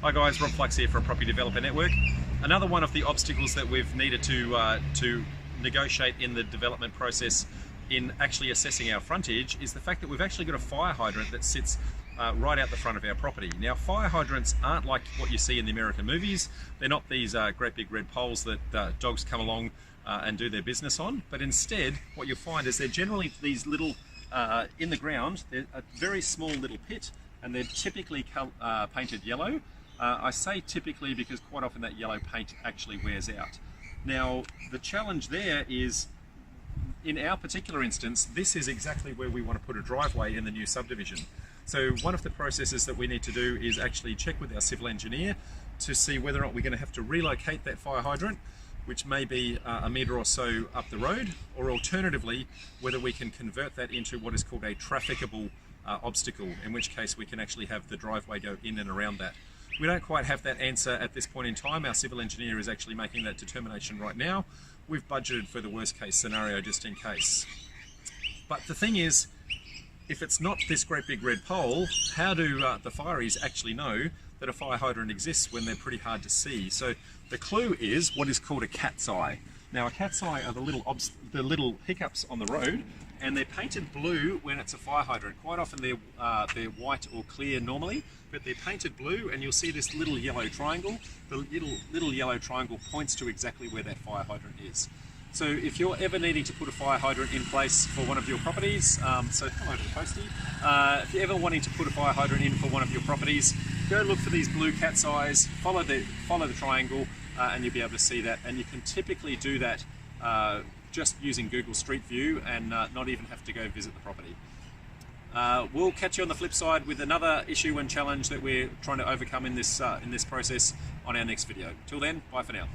Hi guys, Rob Flux here from Property Developer Network. Another one of the obstacles that we've needed to negotiate in the development process in actually assessing our frontage is the fact that we've actually got a fire hydrant that sits right out the front of our property. Now, fire hydrants aren't like what you see in the American movies. They're not these great big red poles that dogs come along and do their business on, but instead what you'll find is they're generally these little, in the ground, they're a very small little pit, and they're typically painted yellow. I say typically because quite often that yellow paint actually wears out. Now, the challenge there is, in our particular instance, this is exactly where we want to put a driveway in the new subdivision. So one of the processes that we need to do is actually check with our civil engineer to see whether or not we're going to have to relocate that fire hydrant, which may be a metre or so up the road, or alternatively whether we can convert that into what is called a trafficable obstacle, in which case we can actually have the driveway go in and around that. We don't quite have that answer at this point in time. Our civil engineer is actually making that determination right now. We've budgeted for the worst case scenario just in case. But the thing is, if it's not this great big red pole, how do the fireys actually know that a fire hydrant exists when they're pretty hard to see? So the clue is what is called a cat's eye. Now, a cat's eye are the little hiccups on the road, and they're painted blue when it's a fire hydrant. Quite often they're white or clear normally, but they're painted blue, and you'll see this little yellow triangle. The little yellow triangle points to exactly where that fire hydrant is. So if you're ever needing to put a fire hydrant in place for one of your properties, so hello to the postie, if you're ever wanting to put a fire hydrant in for one of your properties, go look for these blue cat's eyes, follow the triangle, and you'll be able to see that. And you can typically do that just using Google Street View and not even have to go visit the property. We'll catch you on the flip side with another issue and challenge that we're trying to overcome in this process on our next video. Till then, bye for now.